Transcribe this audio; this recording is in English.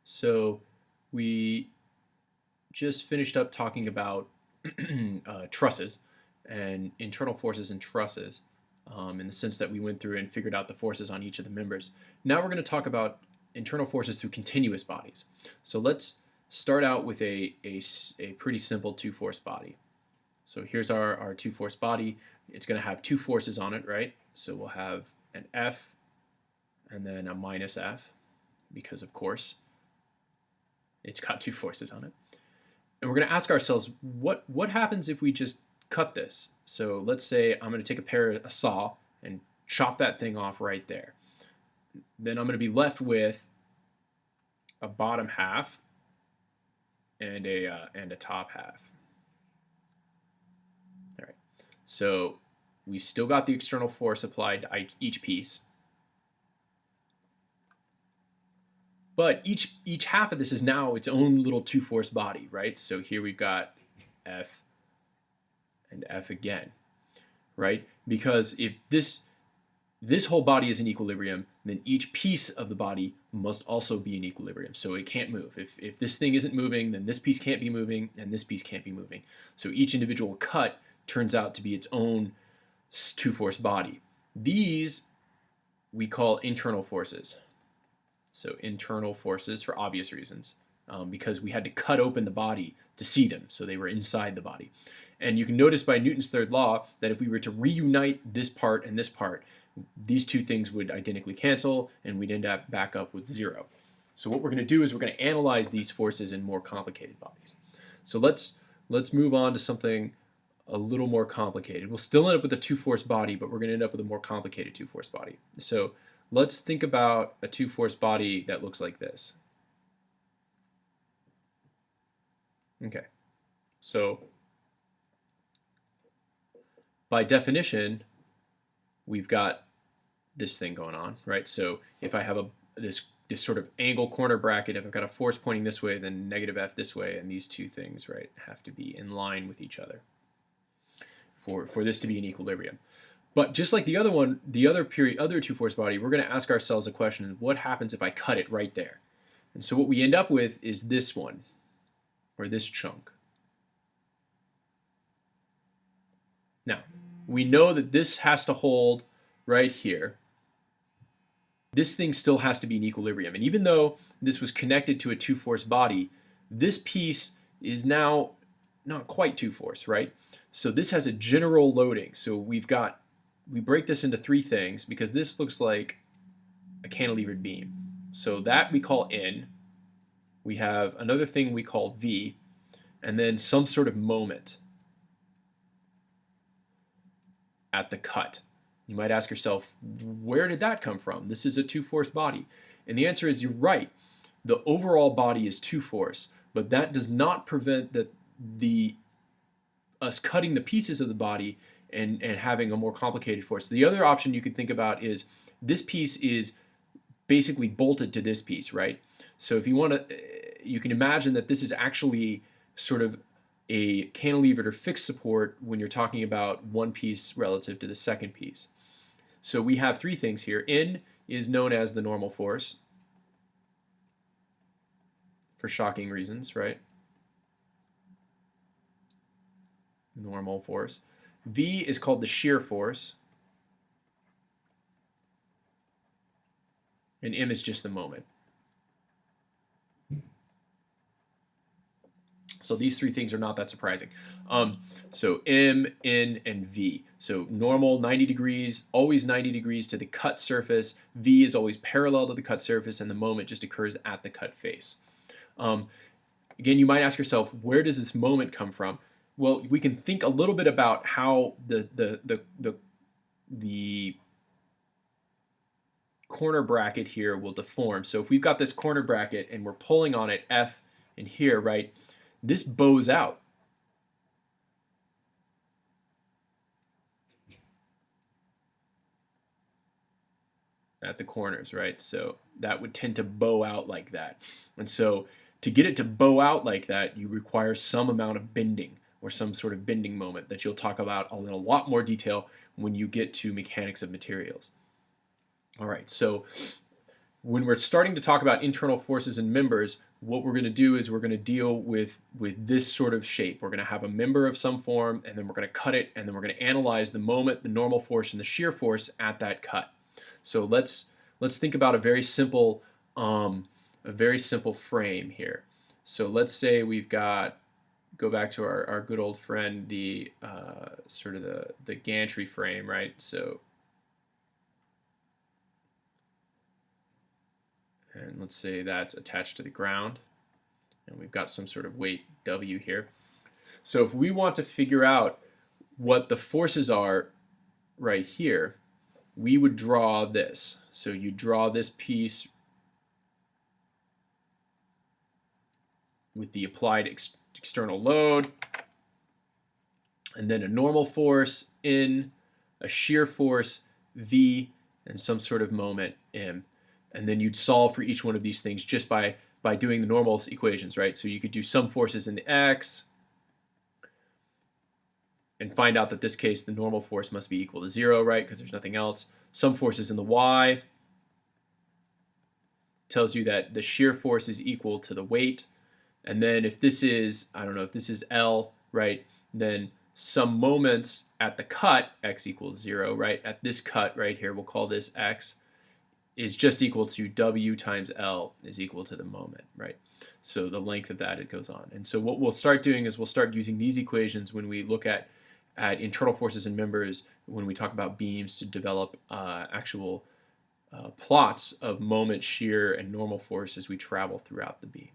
So we just finished up talking about trusses and internal forces and trusses in the sense that we went through and figured out the forces on each of the members. Now we're going to talk about internal forces through continuous bodies. So let's start out with a pretty simple two-force body. So here's our two-force body. It's going to have two forces on it, right? So we'll have an F and then a minus F because, of course, it's got two forces on it. And we're going to ask ourselves, what happens if we just cut this? So let's say I'm going to take a saw and chop that thing off right there. Then I'm going to be left with a bottom half and a top half. All right. So we still got the external force applied to each piece. But each half of this is now its own little two-force body, right? So here we've got F and F again, right? Because if this whole body is in equilibrium, then each piece of the body must also be in equilibrium. So it can't move. If this thing isn't moving, then this piece can't be moving, and this piece can't be moving. So each individual cut turns out to be its own two-force body. These we call internal forces. So internal forces for obvious reasons, because we had to cut open the body to see them, so they were inside the body. And you can notice by Newton's third law that if we were to reunite this part and this part, these two things would identically cancel, and we'd end up back up with zero. So what we're going to do is we're going to analyze these forces in more complicated bodies. So let's move on to something a little more complicated. We'll still end up with a two-force body, but we're going to end up with a more complicated two-force body. So let's think about a two-force body that looks like this. Okay, so by definition, we've got this thing going on, right? So if I have this sort of angle corner bracket, if I've got a force pointing this way, then negative F this way, and these two things, right, have to be in line with each other for this to be in equilibrium. But just like the other one, the other two-force body, we're going to ask ourselves a question: what happens if I cut it right there? And so what we end up with is this one, or this chunk. Now, we know that this has to hold right here. This thing still has to be in equilibrium. And even though this was connected to a two-force body, this piece is now not quite two-force, right? So this has a general loading. So we break this into three things because this looks like a cantilevered beam. So that we call N. We have another thing we call V, and then some sort of moment at the cut. You might ask yourself, where did that come from? This is a two-force body. And the answer is, you're right. The overall body is two-force, but that does not prevent us cutting the pieces of the body and having a more complicated force. The other option you could think about is this piece is basically bolted to this piece, right? So if you want to, you can imagine that this is actually sort of a cantilevered or fixed support when you're talking about one piece relative to the second piece. So we have three things here. N is known as the normal force for shocking reasons, right? Normal force. V is called the shear force. And M is just the moment. So these three things are not that surprising. So M, N, and V. So normal, 90 degrees, always 90 degrees to the cut surface. V is always parallel to the cut surface, and the moment just occurs at the cut face. Again, you might ask yourself, where does this moment come from? Well, we can think a little bit about how the corner bracket here will deform. So if we've got this corner bracket and we're pulling on it, F and here, right, this bows out. At the corners, right? So that would tend to bow out like that. And so to get it to bow out like that, you require some amount of bending or some sort of bending moment that you'll talk about in a lot more detail when you get to mechanics of materials. All right, so when we're starting to talk about internal forces and members, what we're going to do is we're going to deal with this sort of shape. We're going to have a member of some form, and then we're going to cut it, and then we're going to analyze the moment, the normal force, and the shear force at that cut. So let's think about a very simple frame here. So let's say we've got, go back to our good old friend, the sort of the gantry frame, right? So, and let's say that's attached to the ground, and we've got some sort of weight W here. So if we want to figure out what the forces are right here, we would draw this. So you draw this piece with the applied external load, and then a normal force N, a shear force V, and some sort of moment M. And then you'd solve for each one of these things just by doing the normal equations, right? So you could do some forces in the X and find out that this case the normal force must be equal to 0, right? Because there's nothing else. Some forces in the Y tells you that the shear force is equal to the weight. And then if this is, I don't know, if this is L, right, then some moments at the cut, X equals 0, right? At this cut right here, we'll call this X, is just equal to W times L is equal to the moment, right? So the length of that, it goes on. And so what we'll start doing is we'll start using these equations when we look at internal forces and members, when we talk about beams, to develop actual plots of moment, shear, and normal force as we travel throughout the beam.